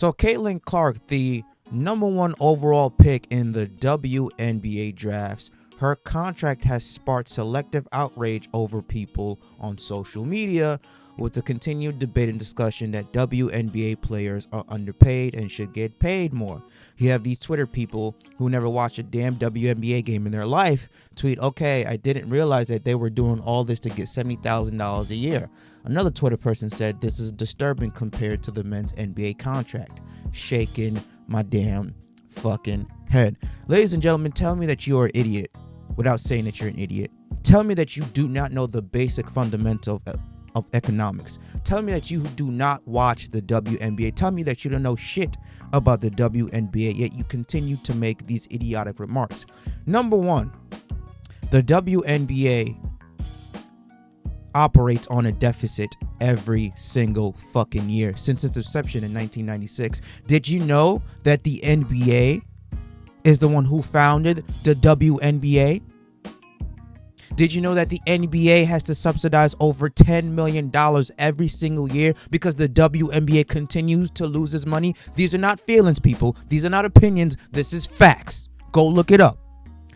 So Caitlin Clark, the number one overall pick in the WNBA drafts, her contract has sparked selective outrage over people on social media, with the continued debate and discussion that WNBA players are underpaid and should get paid more. You have these Twitter people who never watched a damn WNBA game in their life tweet, okay, I didn't realize that they were doing all this to get $70,000 a year. Another Twitter person said, this is disturbing compared to the men's NBA contract. Shaking my damn fucking head. Ladies and gentlemen, tell me that you're an idiot without saying that you're an idiot. Tell me that you do not know the basic fundamental of economics. Tell me that you do not watch the WNBA. Tell me that you don't know shit about the WNBA, yet you continue to make these idiotic remarks. Number one, the WNBA operates on a deficit every single fucking year since its inception in 1996. Did you know that the NBA is the one who founded the WNBA? Did you know that the NBA has to subsidize over $10 million every single year because the WNBA continues to lose its money? These are not feelings, people. These are not opinions. This is facts. Go look it up.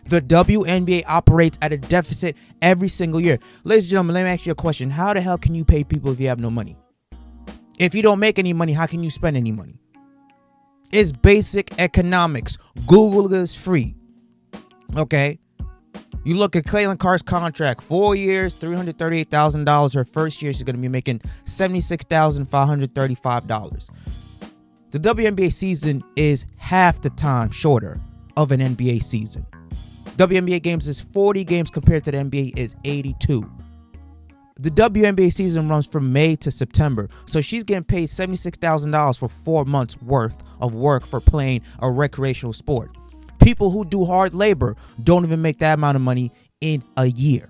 The WNBA operates at a deficit every single year. Ladies and gentlemen, let me ask you a question. How the hell can you pay people if you have no money? If you don't make any money, how can you spend any money? It's basic economics. Google is free. Okay? You look at Caitlin Clark's contract, 4 years, $338,000. Her first year, she's going to be making $76,535. The WNBA season is half the time shorter of an NBA season. WNBA games is 40 games compared to the NBA is 82. The WNBA season runs from May to September, so she's getting paid $76,000 for 4 months worth of work for playing a recreational sport. People who do hard labor don't even make that amount of money in a year.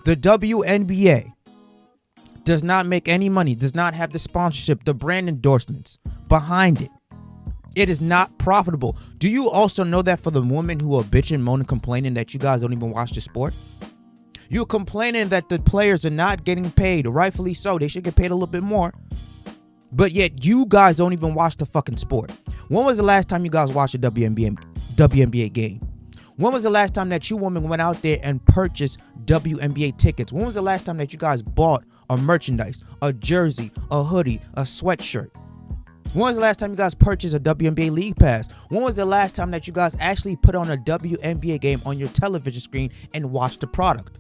The WNBA does not make any money, does not have the sponsorship, the brand endorsements behind it. It is not profitable. Do you also know that for the women who are bitching, moaning, complaining that you guys don't even watch the sport? You're complaining that the players are not getting paid, rightfully so. They should get paid a little bit more. But yet you guys don't even watch the fucking sport. When was the last time you guys watched a WNBA game? When was the last time that you women went out there and purchased WNBA tickets? When was the last time that you guys bought a merchandise, a jersey, a hoodie, a sweatshirt? When was the last time you guys purchased a WNBA League Pass? When was the last time that you guys actually put on a WNBA game on your television screen and watched the product?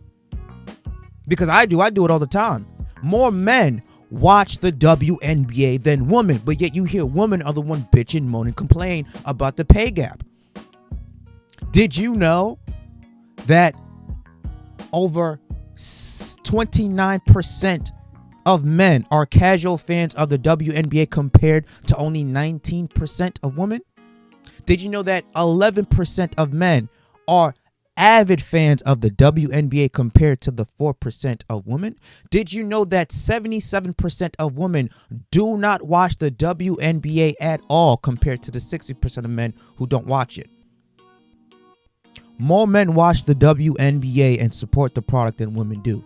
Because I do it all the time. More men watch the WNBA than women, but yet you hear women are the one bitching, moaning, complain about the pay gap. Did you know that over 29% of men are casual fans of the WNBA compared to only 19% of women? Did you know that 11% of men are avid fans of the WNBA compared to the 4% of women? Did you know that 77% of women do not watch the WNBA at all compared to the 60% of men who don't watch it? More men watch the WNBA and support the product than women do.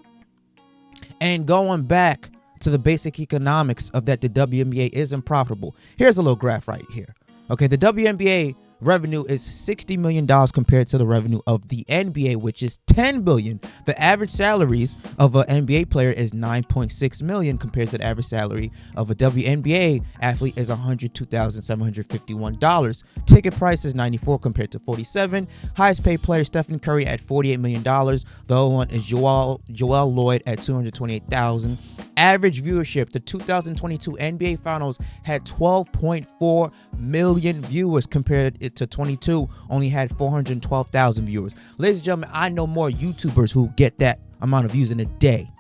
And going back to the basic economics of that the WNBA isn't profitable. Here's a little graph right here. Okay, the WNBA revenue is $60 million compared to the revenue of the NBA, which is $10 billion. The average salaries of an NBA player is $9.6 million compared to the average salary of a WNBA athlete is $102,751. Ticket price is $94 compared to $47. Highest paid player Stephen Curry at $48 million. The other one is Joel Lloyd at $228,000. Average viewership, the 2022 NBA Finals had 12.4 million viewers compared to 22 only had 412,000 viewers. Ladies and gentlemen, I know more YouTubers who get that amount of views in a day.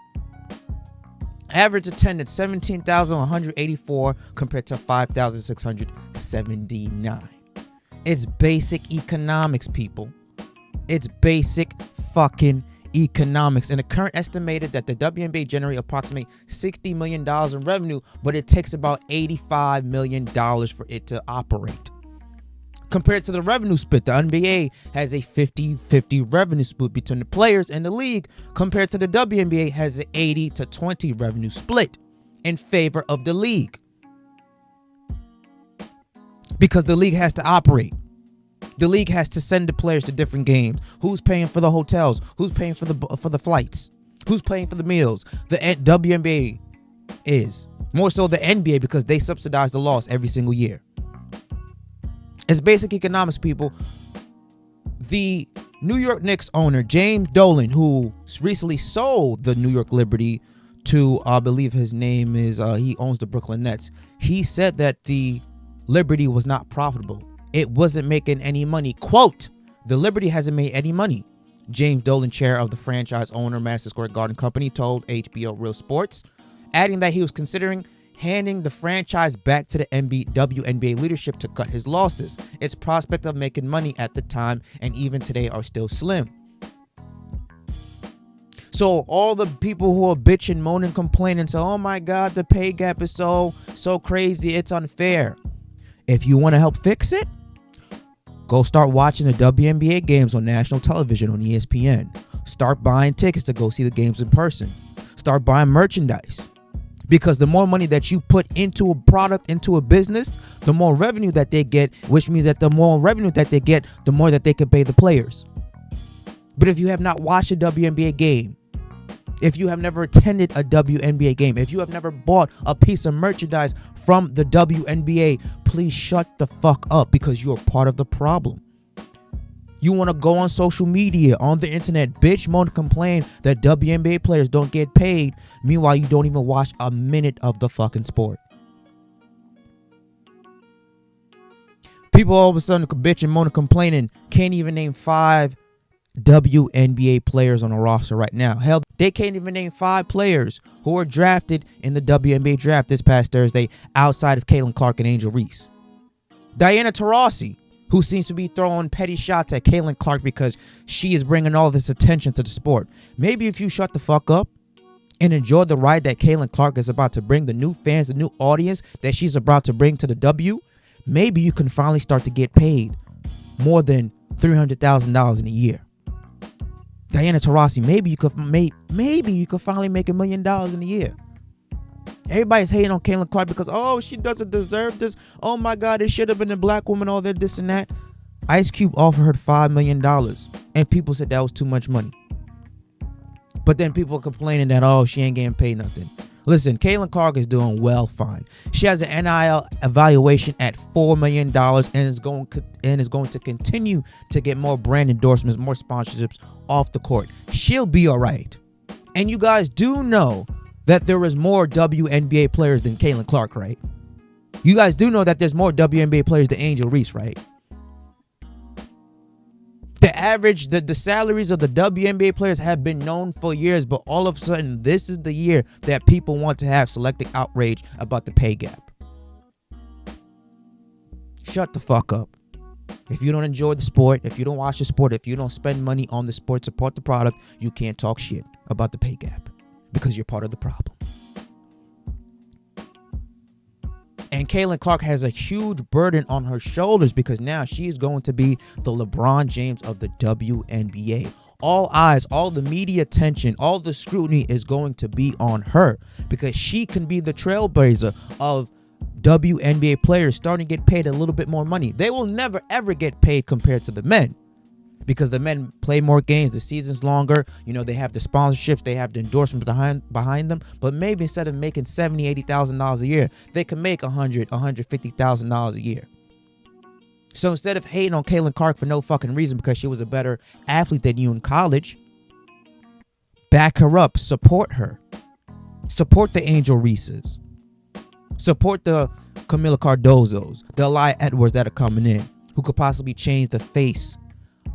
Average attendance 17,184 compared to 5,679. It's basic economics, people. It's basic fucking economics. And the current estimated that the WNBA generate approximately $60 million in revenue, but it takes about $85 million for it to operate. Compared to the revenue split, the NBA has a 50-50 revenue split between the players and the league, compared to the WNBA has an 80-20 revenue split in favor of the league. because the league has to operate. The league has to send the players to different games. Who's paying for the hotels? Who's paying for the flights? Who's paying for the meals? The WNBA is. More so the NBA, because they subsidize the loss every single year. It's basic economics, people. The New York Knicks owner, James Dolan, who recently sold the New York Liberty to, I believe his name is, he owns the Brooklyn Nets. He said that the Liberty was not profitable. It wasn't making any money. Quote, the Liberty hasn't made any money. James Dolan, chair of the franchise owner, Madison Square Garden Company, told HBO Real Sports, adding that he was considering handing the franchise back to the WNBA leadership to cut his losses. Its prospect of making money at the time and even today are still slim. So all the people who are bitching, moaning, complaining, say, oh my God, the pay gap is so crazy, it's unfair. If you want to help fix it, go start watching the WNBA games on national television on ESPN. Start buying tickets to go see the games in person. Start buying merchandise. Because the more money that you put into a product, into a business, the more revenue that they get, which means that the more revenue that they get, the more that they can pay the players. But if you have not watched a WNBA game, if you have never attended a WNBA game, if you have never bought a piece of merchandise from the WNBA, please shut the fuck up, because you're part of the problem. You want to go on social media, on the internet, bitch, moan, complain that WNBA players don't get paid. Meanwhile, you don't even watch a minute of the fucking sport. People all of a sudden bitch and moan and complaining, can't even name 5 WNBA players on a roster right now. Hell, they can't even name 5 players who were drafted in the WNBA draft this past Thursday outside of Caitlin Clark and Angel Reese. Diana Taurasi, who seems to be throwing petty shots at Caitlin Clark because she is bringing all this attention to the sport. Maybe if you shut the fuck up and enjoy the ride that Caitlin Clark is about to bring, the new fans, the new audience that she's about to bring to the W, maybe you can finally start to get paid more than $300,000 in a year. Diana Taurasi, maybe you could finally make $1 million in a year. Everybody's hating on Caitlin Clark because, oh, she doesn't deserve this. Oh my God, it should have been a black woman, all that, this and that. Ice Cube offered her $5 million, and people said that was too much money. But then people are complaining that, oh, she ain't getting paid nothing. Listen, Caitlin Clark is doing well, fine. She has an NIL evaluation at $4 million and is going to continue to get more brand endorsements, more sponsorships off the court. She'll be all right. And you guys do know that there is more WNBA players than Caitlin Clark, right? You guys do know that there's more WNBA players than Angel Reese, right? The average, the salaries of the WNBA players have been known for years, but all of a sudden, this is the year that people want to have selective outrage about the pay gap. Shut the fuck up. If you don't enjoy the sport, if you don't watch the sport, if you don't spend money on the sport, support the product, you can't talk shit about the pay gap because you're part of the problem. And Caitlin Clark has a huge burden on her shoulders because now she's going to be the LeBron James of the WNBA. All eyes, all the media attention, all the scrutiny is going to be on her because she can be the trailblazer of WNBA players starting to get paid a little bit more money. They will never, ever get paid compared to the men because the men play more games. The season's longer. You know, they have the sponsorships. They have the endorsements behind them. But maybe instead of making $70,000, $80,000 a year, they can make $100,000, $150,000 a year. So instead of hating on Caitlin Clark for no fucking reason because she was a better athlete than you in college, back her up. Support her. Support the Angel Reeses. Support the Camila Cardozos, the Elia Edwards that are coming in, who could possibly change the face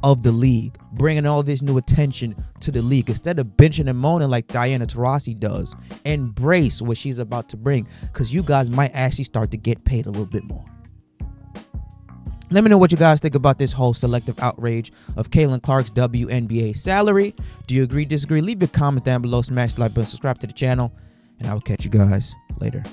of the league, bringing all this new attention to the league. Instead of benching and moaning like Diana Taurasi does, embrace what she's about to bring, because you guys might actually start to get paid a little bit more. Let me know what you guys think about this whole selective outrage of Caitlin Clark's WNBA salary. Do you agree, disagree? Leave your comment down below, smash the like button, subscribe to the channel, and I will catch you guys later.